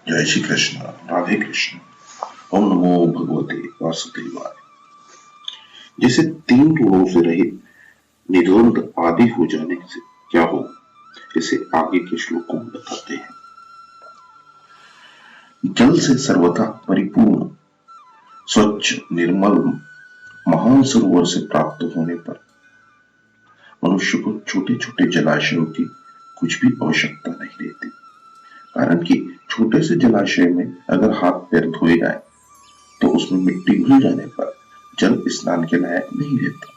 जय श्री कृष्ण। राधे कृष्ण। ओम नमो भगवते वासुदेवाय। जैसे तीन गुणों से रहित निद्वंद आदि हो जाने से क्या हो, इसे आगे के श्लोकों में बताते हैं। जल से सर्वथा परिपूर्ण स्वच्छ निर्मल महान सरोवर से प्राप्त होने पर मनुष्य को छोटे छोटे जलाशयों की कुछ भी आवश्यकता नहीं रहती। कारण कि छोटे से जलाशय में अगर हाथ पैर धोए जाए तो उसमें मिट्टी घुल जाने पर जल स्नान के लायक नहीं रहता,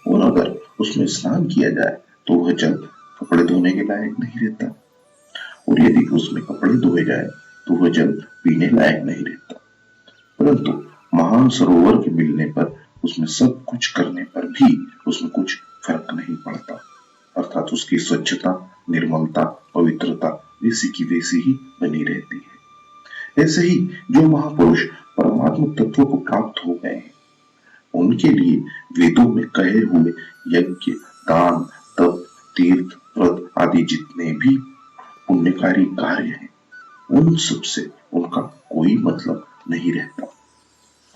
और अगर उसमें स्नान किया जाए तो वह जल कपड़े धोने के लायक नहीं रहता, और यदि उसमें कपड़े धोए जाए तो वह जल पीने लायक नहीं रहता। परंतु महान सरोवर के मिलने पर उसमें सब कुछ करने पर भी उसमें कुछ फर्क नहीं पड़ता, अर्थात उसकी स्वच्छता, निर्मलता, पवित्रता वैसी की वैसी ही बनी रहती है। ऐसे ही जो महापुरुष परमात्म तत्व को प्राप्त हो गए हैं, उनके लिए वेदों में कहे हुए यज्ञ, दान, तप, तीर्थ, व्रत आदि जितने भी पुण्यकारी कार्य हैं, उन सब से उनका कोई मतलब नहीं रहता,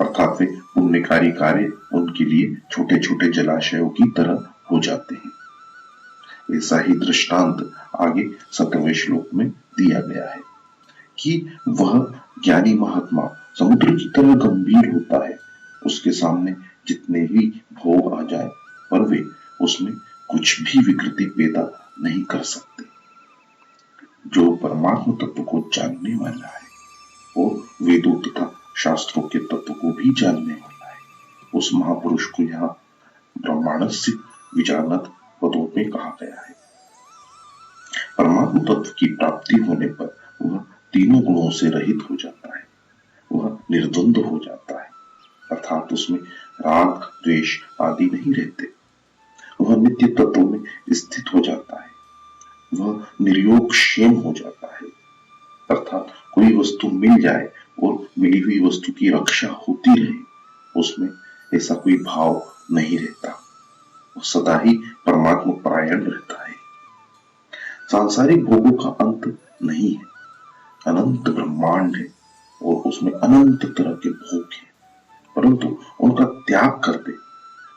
अर्थात वे पुण्यकारी कार्य उनके लिए छोटे छोटे जलाशयों की तरह हो जाते हैं। ऐसा ही दृष्टांत आगे 7वें श्लोक में दिया गया है कि वह ज्ञानी महात्मा समुद्र की तरह गंभीर होता है, उसके सामने जितने भी भोग आ जाए पर वे उसमें कुछ भी विकृति पैदा नहीं कर सकते। जो परमात्म तत्व को जानने वाला है और वेदों तथा शास्त्रों के तत्व को भी जानने वाला है, उस महापुरुष को यहाँ ब्रह्मांडस्य विजानत पदों में कहा गया है। परमात्म तत्व की प्राप्ति होने पर वह तीनों गुणों से रहित हो जाता है, वह निर्द्वंद हो जाता है, अर्थात उसमें राग द्वेष आदि नहीं रहते। वह नित्य तत्व में स्थित हो जाता है, वह निर्योग क्षेम हो जाता है, अर्थात कोई वस्तु मिल जाए और मिली हुई वस्तु की रक्षा होती रहे, उसमें ऐसा कोई भाव नहीं रहता, वह सदा ही परमात्मा परायण रहता है। सांसारिक भोगों का अंत नहीं है, अनंत ब्रह्मांड है और उसमें अनंत तरह के भोग हैं, परंतु उनका त्याग कर दे,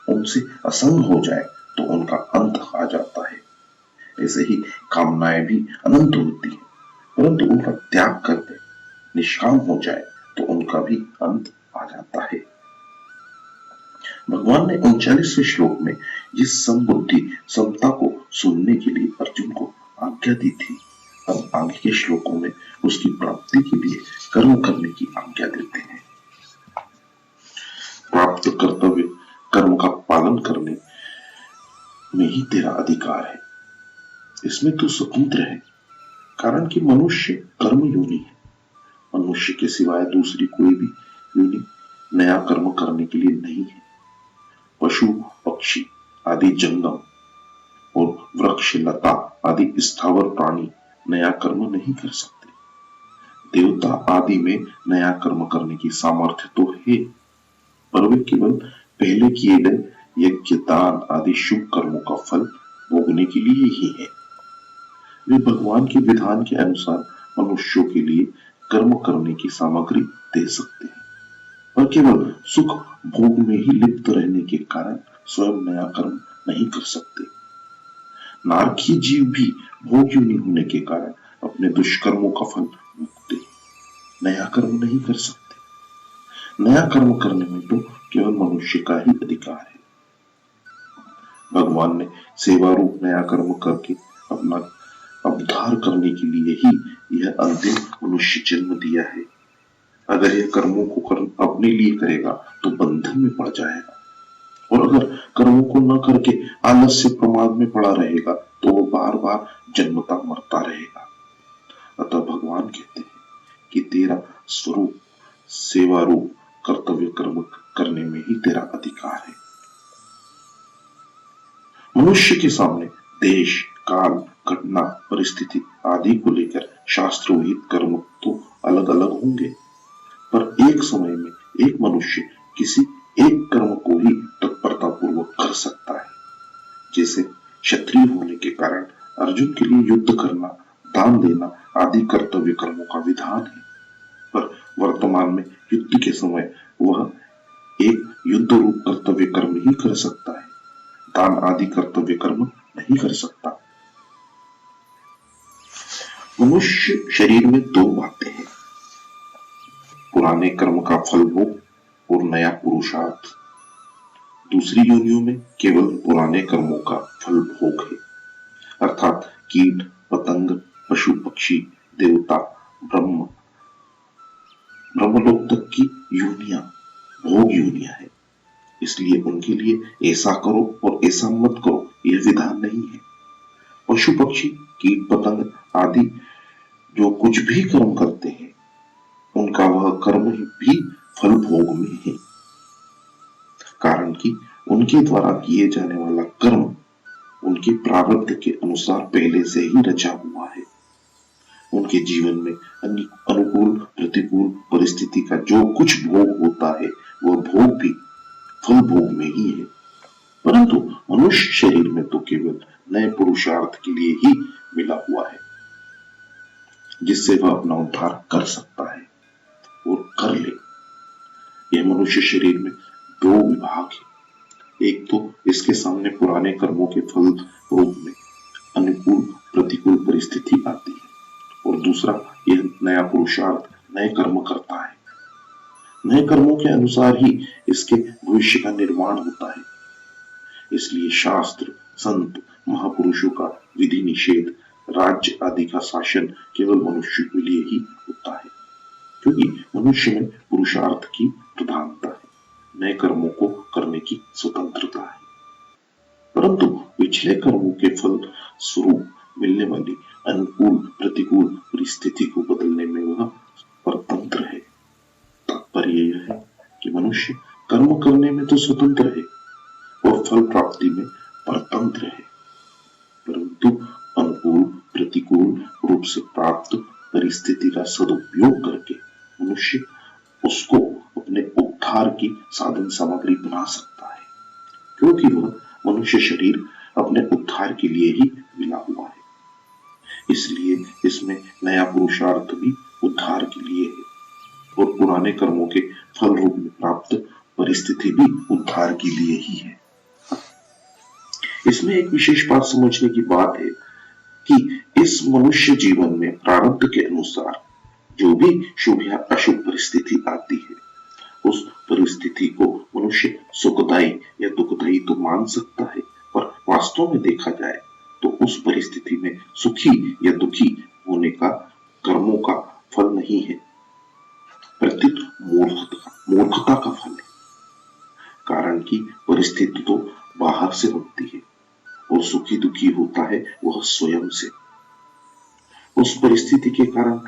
उनसे असंग हो जाए तो उनका अंत आ जाता है। ऐसे ही कामनाएं भी अनंत होती हैं, परंतु उनका त्याग कर दे, निष्काम हो जाए तो उनका भी अंत आ जाता है। भगवान ने 39वें श्लोक में जिस समबुद्धि समता को सुनने के लिए अर्जुन को आज्ञा दी थी, अब आगे के श्लोकों में उसकी प्राप्ति के लिए कर्म करने की आज्ञा देते हैं। प्राप्त कर्तव्य कर्म का पालन करने में ही तेरा अधिकार है, इसमें तू स्वतंत्र है, कारण कि मनुष्य कर्म योनि है। मनुष्य के सिवाय दूसरी कोई भी योनि नया कर्म करने के लिए नहीं है। पशु पक्षी आदि जंगम और वृक्ष लता आदि स्थावर प्राणी नया कर्म नहीं कर सकते। देवता आदि में नया कर्म करने की सामर्थ्य तो है, पर वे केवल पहले किए गए यज्ञ दान आदि शुभ कर्मों का फल भोगने के लिए ही है। वे भगवान के विधान के अनुसार मनुष्यों के लिए कर्म करने की सामग्री दे सकते हैं, पर केवल सुख भोग में ही लिप्त रहने के कारण स्वयं नया कर्म नहीं कर सकते। नारकीय जीव भी भोग योनि होने के कारण अपने दुष्कर्मों का फल भोगते, नया कर्म नहीं कर सकते। नया कर्म करने में तो केवल मनुष्य का ही अधिकार है। भगवान ने सेवा रूप नया कर्म करके अपना उद्धार करने के लिए ही यह अंतिम मनुष्य जन्म दिया है। अगर यह कर्मों को कर्म अपने लिए करेगा तो बंधन में पड़ जाएगा, और अगर कर्मों को न करके आलस्य प्रमाद में पड़ा रहेगा तो वो बार बार जन्मता मरता रहेगा। अतः भगवान कहते हैं कि तेरा स्वरूप सेवा रूप कर्तव्य कर्म करने में ही तेरा अधिकार है। मनुष्य के सामने देश काल घटना परिस्थिति आदि को लेकर शास्त्र विहित कर्म तो अलग अलग होंगे, पर एक समय में एक मनुष्य किसी एक कर्म को ही तत्परता पूर्वक कर सकता है। जैसे क्षत्रिय होने के कारण अर्जुन के लिए युद्ध करना दान देना आदि कर्तव्य कर्मों का विधान है। पर वर्तमान में युद्ध के समय वह एक युद्ध रूप कर्तव्य कर्म ही कर सकता है, दान आदि कर्तव्य कर्म नहीं कर सकता। मनुष्य शरीर में दो बातें हैं, पुराने कर्म का फल भोग और नया पुरुषार्थ। दूसरी योनियों में केवल पुराने कर्मों का फल भोग है, अर्थात कीट पतंग पशु पक्षी देवता ब्रह्म ब्रह्मलोक तक की योनियां भोग योनियां है। इसलिए उनके लिए ऐसा करो और ऐसा मत करो यह विधान नहीं है। पशु पक्षी कीट पतंग आदि जो कुछ भी कर्म करते हैं उनका वह कर्म भी फल भोग में है, कारण कि उनके द्वारा किए जाने वाला कर्म उनके प्रारब्ध के अनुसार पहले से ही रचा हुआ है। उनके जीवन में अनुकूल प्रतिकूल परिस्थिति का जो कुछ भोग होता है वह भोग भी फल भोग में ही है। परंतु मनुष्य शरीर में तो केवल नए पुरुषार्थ के लिए ही मिला हुआ है, जिससे वह अपना उद्धार कर सकता है और कर ले। यह मनुष्य शरीर में दो विभाग है, एक तो इसके सामने पुराने कर्मों के फल रूप में अनुकूल प्रतिकूल परिस्थिति आती है और दूसरा यह नया पुरुषार्थ नए कर्म करता है। नए कर्मों के अनुसार ही इसके भविष्य का निर्माण होता है। इसलिए शास्त्र संत महापुरुषों का विधि निषेध राज्य आदि का शासन केवल मनुष्य के लिए ही होता है, क्योंकि मनुष्य में पुरुषार्थ की प्रधानता है, नए कर्मों को करने की स्वतंत्रता है। परंतु पिछले कर्मों के फल स्वरूप मिलने वाली अनुकूल प्रतिकूल परिस्थिति को बदलने में वह परतंत्र है। तात्पर्य यह है कि मनुष्य कर्म करने में तो स्वतंत्र है और फल प्राप्ति में परतंत्र है, परंतु अनुकूल प्रतिकूल रूप से प्राप्त परिस्थिति का सदुपयोग करके मनुष्य उसको अपने उद्धार की साधन सामग्री बना सकता है, क्योंकि वह मनुष्य शरीर अपने उद्धार के लिए ही मिला हुआ है। इसलिए इसमें नया पुरुषार्थ भी उद्धार के लिए है और पुराने कर्मों के फल रूप में प्राप्त परिस्थिति भी उद्धार के लिए ही है। इसमें एक विशेष बात समझने की बात है कि इस मनुष्य जीवन में प्रारब्ध के अनुसार जो भी शुभ या अशुभ परिस्थिति आती है उस परिस्थिति को मनुष्य सुखदायी या दुखदायी तो मान सकता है, पर वास्तव में देखा जाए तो उस परिस्थिति में सुखी या दुखी होने का कर्मों का फल नहीं है, प्रत्युत मूर्खता का फल है। कारण कि परिस्थिति तो बाहर से बनती है और सुखी दुखी होता है वह स्वयं से। उस परिस्थिति के कारण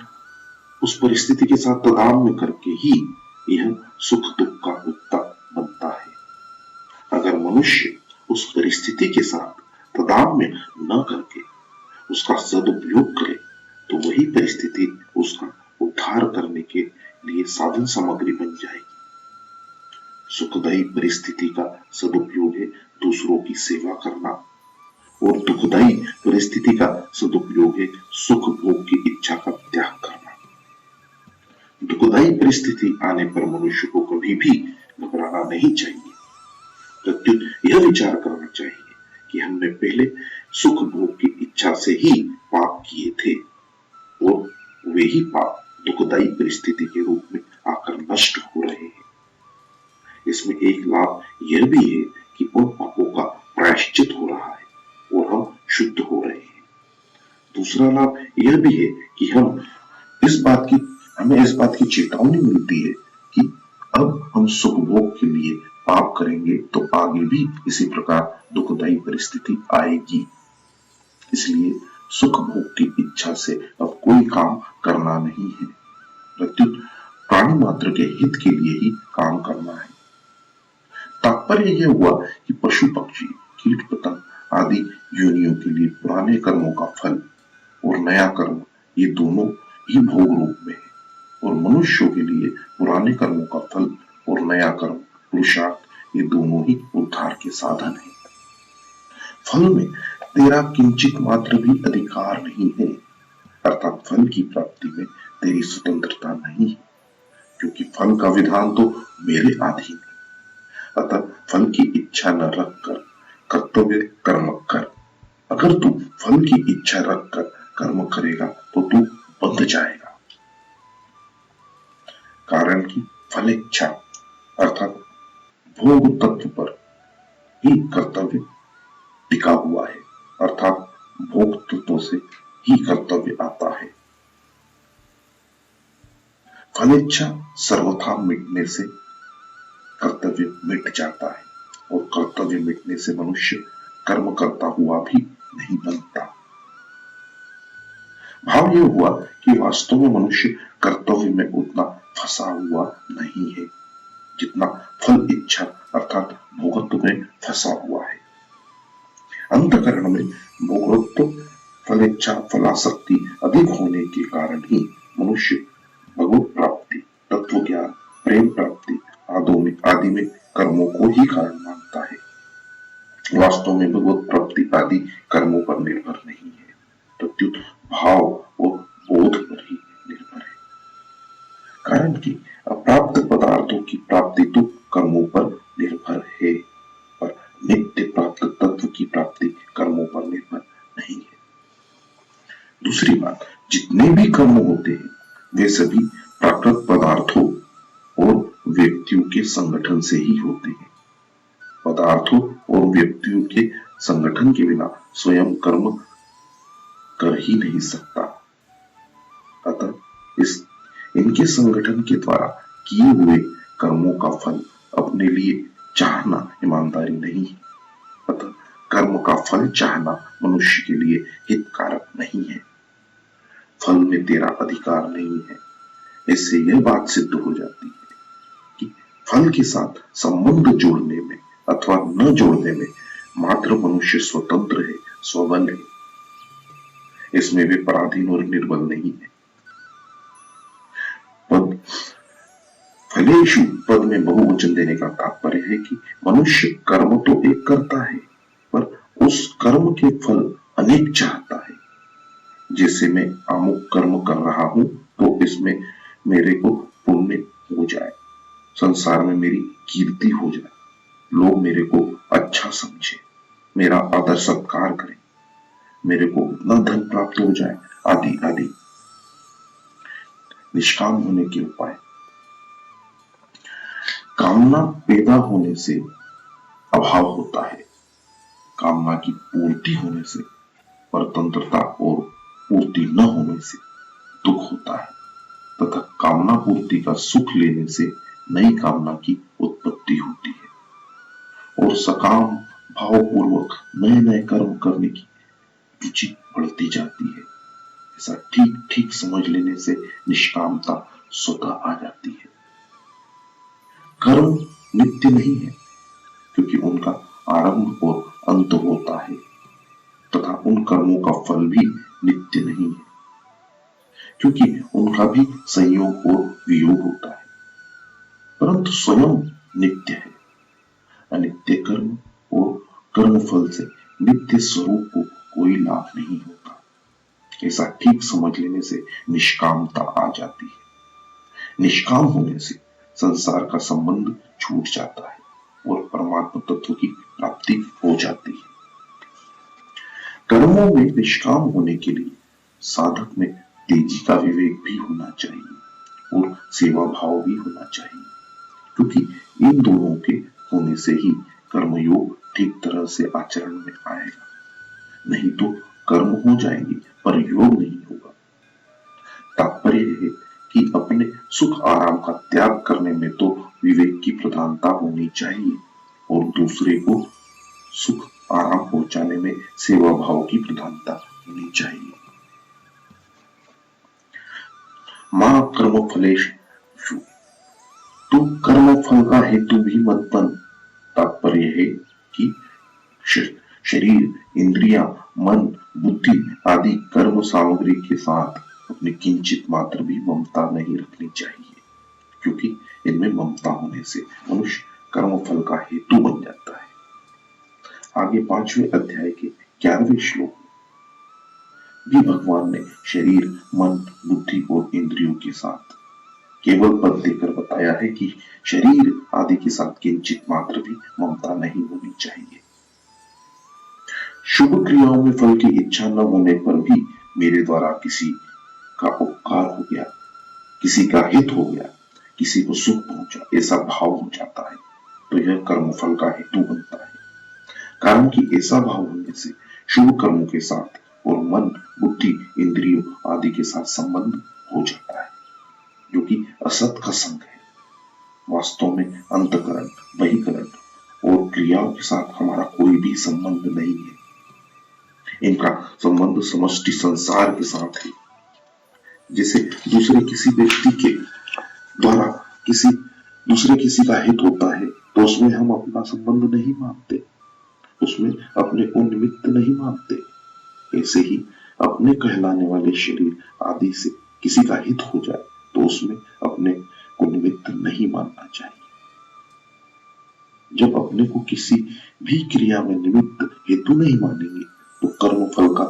उस परिस्थिति के साथ तादात्म्य करके ही यह सुख दुख का मुद्दा बनता है। अगर मनुष्य उस परिस्थिति के साथ तादात्म्य न करके उसका सदुपयोग करे तो वही परिस्थिति उसका उद्धार करने के लिए साधन सामग्री बन जाएगी। सुखदायी परिस्थिति का सदुपयोग है दूसरों की सेवा करना और दुखदायी परिस्थिति का सदुपयोग है सुख भोग की इच्छा का त्याग करना। दुखदायी परिस्थिति आने पर मनुष्य को कभी भी घबराना नहीं चाहिए, प्रत्युत यह विचार करना चाहिए कि हमने पहले सुख भोग की इच्छा से ही पाप किए थे और वे ही पाप दुखदायी परिस्थिति के रूप में आकर नष्ट हो रहे हैं। इसमें एक लाभ यह भी है कि उन पापों का प्रायश्चित हो रहा है और हम शुद्ध हो रहे हैं। दूसरा लाभ यह भी है कि हमें इस बात की चेतावनी मिलती है कि अब हम सुख भोग के लिए पाप करेंगे तो आगे भी इसी प्रकार दुखदायी परिस्थिति आएगी। इसलिए सुख भोग की इच्छा से अब कोई काम करना नहीं है, प्रत्युत प्राणी मात्र के हित के लिए ही काम करना है। तात्पर्य यह हुआ कि पशु पक्षी कीट पतंग आदि योनियों के लिए पुराने कर्मों का फल और नया कर्म ये दोनों ही भोग रूप में है और मनुष्यों के लिए पुराने कर्मों का फल और नया कर्म पुरुषार्थ ये दोनों ही उद्धार के साधन है। फल में तेरा किंचित मात्र भी अधिकार नहीं है, अर्थात फल की प्राप्ति में तेरी स्वतंत्रता नहीं है, क्योंकि फल का विधान तो मेरे अधीन है। अतः फल की इच्छा न रखकर कर्तव्य कर्म कर। अगर तू फल की इच्छा रखकर कर्म करेगा तो तू बंध जाएगा, कारण कि फल इच्छा अर्थात भोग तत्व पर ही कर्तव्य टिका हुआ है, अर्थात भोग तत्वों से ही कर्तव्य आता है। फल इच्छा सर्वथा मिटने से कर्तव्य मिट जाता है, और कर्तव्य मिटने से मनुष्य कर्म करता हुआ भी नहीं बनता। भाव यह हुआ कि वास्तव में मनुष्य कर्तव्य में उतना फंसा हुआ नहीं है जितना फल इच्छा अर्थात भोगत्व में फंसा हुआ है। अंतःकरण में भोगत्व, फल इच्छा, फलासक्ति अधिक होने के कारण ही मनुष्य भगवत प्राप्ति, तत्व ज्ञान, प्रेम प्राप्ति आदि में कर्मों को ही कारण मानता है। वास्तव में भगवत प्राप्ति आदि कर्मों पर निर्भर नहीं है, प्रत्युत भाव और बोध पर ही निर्भर है। कारण कि अप्राप्त पदार्थों की प्राप्ति तो कर्मों पर निर्भर है, पर नित्य प्राप्त तत्व की प्राप्ति कर्मों पर निर्भर नहीं है। दूसरी बात, जितने भी कर्म होते हैं वे सभी प्राकृत पदार्थों और व्यक्तियों के संगठन से ही होते हैं। पदार्थों और व्यक्तियों के संगठन के बिना स्वयं कर्म कर ही नहीं सकता। अतः इनके संगठन के द्वारा किए हुए कर्मों का फल अपने लिए चाहना ईमानदारी नहीं है। अतः कर्म का फल चाहना मनुष्य के लिए हितकारक नहीं है। फल में तेरा अधिकार नहीं है। इससे यह बात सिद्ध हो जाती है कि फल के साथ संबंध जोड़ने में अथवा न जोड़ने में मात्र मनुष्य स्वतंत्र है, स्वबल है। इसमें वे पराधीन और निर्बल नहीं है। पद फलेषु पद में बहुवचन देने का तात्पर्य है कि मनुष्य कर्म तो एक करता है, पर उस कर्म के फल अनेक चाहता है। जैसे मैं अमुक कर्म कर रहा हूं तो इसमें मेरे को पुण्य हो जाए, संसार में मेरी कीर्ति हो जाए, लोग मेरे को अच्छा समझे, मेरा आदर सत्कार करें, मेरे को उतना धन प्राप्त हो जाए, आदि आदि। निष्काम होने के उपाय। कामना पैदा होने से अभाव होता है, कामना की पूर्ति होने से परतंत्रता और पूर्ति न होने से दुख होता है, तथा कामना पूर्ति का सुख लेने से नई कामना की उत्पत्ति होती है और सकाम भाव पूर्वक नए नए कर्म करने की रुचि बढ़ती जाती है। ऐसा ठीक ठीक समझ लेने से निष्कामता स्वतः आ जाती है। कर्म नित्य नहीं है, क्योंकि उनका आरंभ और अंत होता है, तथा उन कर्मों का फल भी नित्य नहीं है, क्योंकि उनका भी संयोग और वियोग होता है। परंतु स्वयं नित्य है। अनित्य कर्म और कर्म फल से नित्य स्वरूप को कोई लाभ नहीं होता। ऐसा ठीक समझ लेने से निष्कामता आ जाती है। निष्काम होने से संसार का संबंध छूट जाता है और परमात्मा तत्व की प्राप्ति हो जाती है। कर्मों में निष्काम होने के लिए साधक में तेजी का विवेक भी होना चाहिए और सेवा भाव भी होना चाहिए, क्योंकि इन दोनों के होने से ही कर्मयोग ठीक तरह से आचरण में आएगा। नहीं तो कर्म हो जाएंगे पर योग नहीं होगा। तात्पर्य है कि अपने सुख आराम का त्याग करने में तो विवेक की प्रधानता होनी चाहिए और दूसरे को सुख आराम पहुंचाने में सेवा भाव की प्रधानता होनी चाहिए। मां कर्म फलेषु, तू कर्म फल का हेतु भी मत बन। तात्पर्य है कि शरीर, इंद्रिया, मन, बुद्धि आदि कर्म सामग्री के साथ अपने किंचित मात्र भी ममता नहीं रखनी चाहिए, क्योंकि इनमें ममता होने से मनुष्य कर्म फल का हेतु बन जाता है। आगे 5वें अध्याय के 11वें श्लोक में भी भगवान ने शरीर, मन, बुद्धि और इंद्रियों के साथ केवल पद देकर बताया है कि शरीर आदि के साथ किंचित मात्र भी ममता नहीं होनी चाहिए। शुभ क्रियाओं में फल की इच्छा न होने पर भी मेरे द्वारा किसी का उपकार हो गया, किसी का हित हो गया, किसी को सुख पहुंचा, ऐसा भाव हो जाता है तो यह कर्म फल का हेतु बनता है। कारण कि ऐसा भाव होने से शुभ कर्मों के साथ और मन, बुद्धि, इंद्रियों आदि के साथ संबंध हो जाता है, जो कि असत का संग है। वास्तव में अंतकरण, बहिकरण और क्रियाओं के साथ हमारा कोई भी संबंध नहीं है। इनका संबंध समष्टि संसार के साथ है। जैसे दूसरे किसी व्यक्ति के द्वारा दूसरे किसी का हित होता है तो उसमें हम अपना संबंध नहीं मानते, उसमें अपने को निमित्त नहीं मानते। ऐसे ही अपने कहलाने वाले शरीर आदि से किसी का हित हो जाए तो उसमें अपने को निमित्त नहीं मानना चाहिए। जब अपने को किसी भी क्रिया में निमित्त हेतु नहीं मानेंगे तो कर्म फल का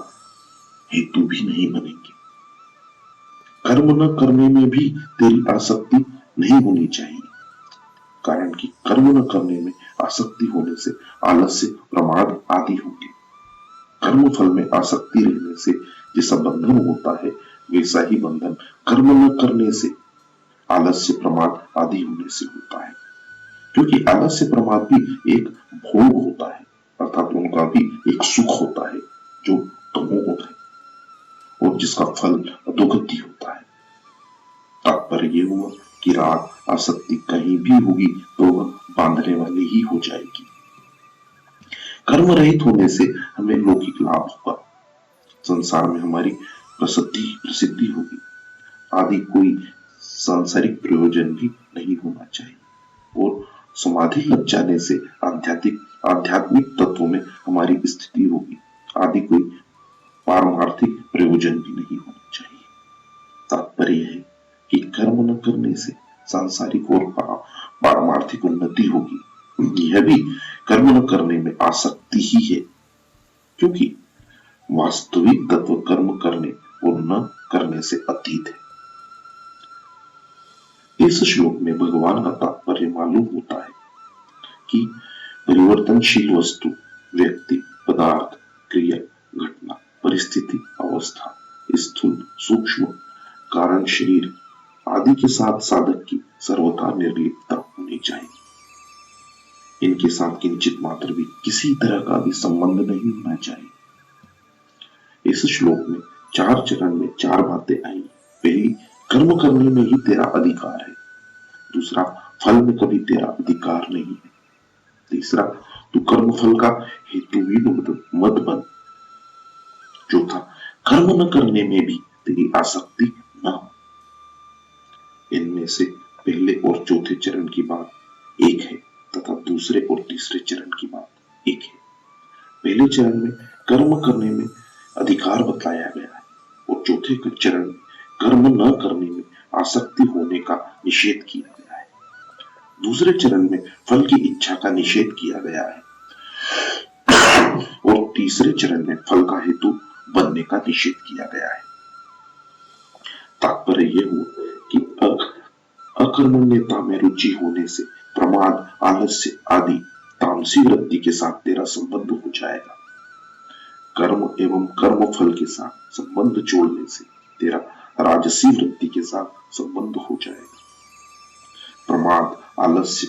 हेतु भी नहीं बनेंगे। कर्म न करने में भी तेरी आसक्ति नहीं होनी चाहिए। कारण कि कर्म न करने में आसक्ति होने से आलस्य, प्रमाद आदि होंगे। कर्म फल में आसक्ति रहने से जैसा बंधन होता है वैसा ही बंधन कर्म न करने से आलस्य, प्रमाद आदि होने से होता है। क्योंकि आलस्य, प्रमाद भी एक भोग होता है, अर्थात उनका भी एक सुख होता है जो तमोगुण है और जिसका फल अधोगति होता है। तात्पर्य ये हुआ कि राग, आसक्ति कहीं भी होगी तो वह बांधने वाली ही हो जाएगी। कर्म रहित होने से हमें लौकिक लाभ होगा, संसार में हमारी प्रसिद्धि होगी आदि कोई सांसारिक प्रयोजन भी नहीं होना चाहिए और समाधि लग जाने से आध्यात्मिक तत्वों में हमारी स्थिति होगी आदि कोई पारमार्थिक प्रयोजन भी नहीं होना चाहिए। तात्पर्य है कि कर्म न करने से सांसारिक और पारमार्थिक उन्नति होगी। यह भी कर्म न करने में आसक्ति ही है, क्योंकि वास्तविक तत्व कर्म करने और न करने से अतीत है। इस श्लोक में भगवान का तात्पर्य मालूम होता है कि परिवर्तनशील वस्तु, व्यक्ति, पदार्थ, क्रिया, घटना, परिस्थिति, अवस्था, स्थूल, सूक्ष्म, कारण, शरीर आदि के साथ साधक की सर्वथा निर्लिप्तता होनी चाहिए। इनके साथ किंचित मात्र भी किसी तरह का भी संबंध नहीं होना चाहिए। इस श्लोक में 4 चरण में 4 बातें आई। पहली, कर्म करने में ही तेरा अधिकार है। दूसरा, फल में कभी तेरा अधिकार नहीं है। तीसरा, तू कर्म फल का हेतु भी मत बन। चौथा, कर्म न करने में भी तेरी आसक्ति न हो। इनमें से पहले और चौथे चरण की बात एक है तथा दूसरे और तीसरे चरण की बात एक है। पहले चरण में कर्म करने में अधिकार बतलाया गया है और चौथे चरण में कर्म न करने में आसक्ति होने का निषेध किया गया है। दूसरे चरण में फल की इच्छा का निषेध किया गया है और तीसरे चरण में फल का हेतु बनने का निषेध किया गया है। तात्पर्य यह हुआ कि अकर्मण्यता में रुचि होने से प्रमाद, आलस्य आदि तामसी वृत्ति के साथ तेरा संबंध हो जाएगा। कर्म एवं कर्म फल के साथ संबंध जोड़ने से तेरा राजसी वृत्ति के साथ संबंध हो जाएगा। प्रमाद, आलस्य,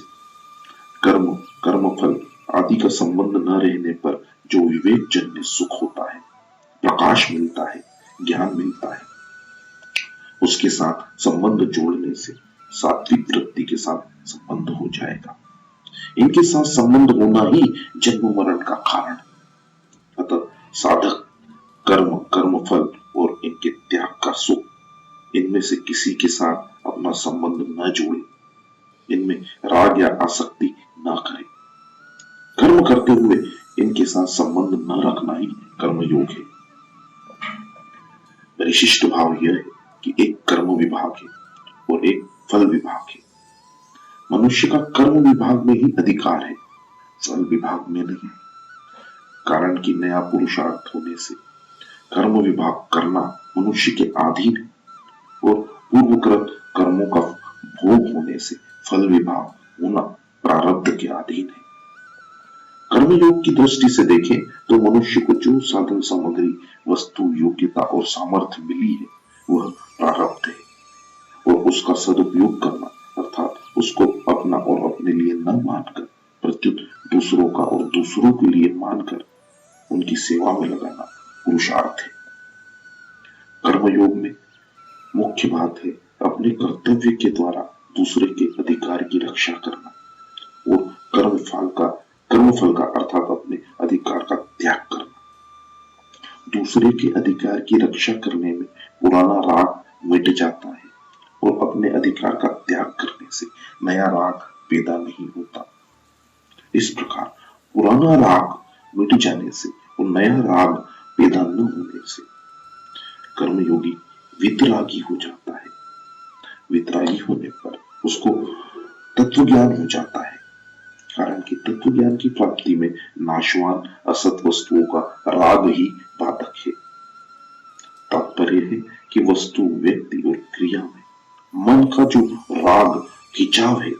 कर्म, कर्मफल आदि का संबंध न रहने पर जो विवेक जन्य सुख होता है, प्रकाश मिलता है, ज्ञान मिलता है, उसके साथ संबंध जोड़ने से सात्विक वृत्ति के साथ संबंध हो जाएगा। इनके साथ संबंध होना ही जन्म मरण का कारण है। अतः साधक कर्म, कर्मफल और इनके त्याग का सुख, इनमें से किसी के साथ अपना संबंध न जोड़े, इनमें राग या आसक्ति न करे। कर्म करते हुए इनके साथ संबंध न रखना ही कर्मयोग है। परिशिष्ट भाव यह है कि एक कर्म विभाग है और एक फल विभाग है। मनुष्य का कर्म विभाग में ही अधिकार है, फल विभाग में नहीं। कारण कि नया पुरुषार्थ होने से कर्म विभाग करना मनुष्य के अधीन है और पूर्वकृत कर्मों का भोग होने से फल विभाग होना प्रारब्ध के अधीन है। कर्मयोग की दृष्टि से देखें तो मनुष्य को जो साधन सामग्री वस्तु योग्यता और सामर्थ्य मिली है वह प्रारब्ध है और उसका सदुपयोग करना अर्थात उसको अपना और अपने लिए न मानकर प्रत्युत दूसरों का और दूसरों के लिए मानकर उनकी सेवा में लगाना पुरुषार्थ है। कर्मयोग में मुख्य बात है अपने कर्तव्य के द्वारा दूसरे के अधिकार की रक्षा करना और कर्मफल का अर्थात अपने अधिकार का त्याग करना। दूसरे के अधिकार की रक्षा करने में पुराना राग मिट जाता है और अपने अधिकार का त्याग करने से नया राग पैदा नहीं होता। इस प्रकार पुराना राग मिट जाने से और नया राग पैदा न होने से कर्मयोगी वितरागी हो जाता है। वितरागी होने पर उसको तत्व ज्ञान हो जाता है, कारण कि तत्व ज्ञान की प्राप्ति में नाशवान असत वस्तुओं का राग ही बाधक है। तात्पर्य है कि वस्तु व्यक्ति और क्रिया में मन का जो राग खिंचाव है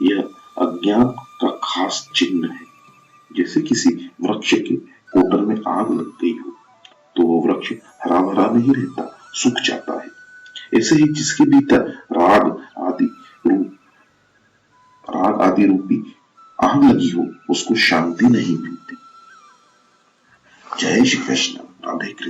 यह अज्ञान का खास चिन्ह है। जैसे किसी वृक्ष के कोटर में आग लग गई हो तो वो वृक्ष हरा भरा नहीं रहता, सूख जाता है। ऐसे ही जिसके भीतर राग आदि रूपी आग लगी हो उसको शांति नहीं मिलती। जय श्री कृष्ण। राधे कृष्ण।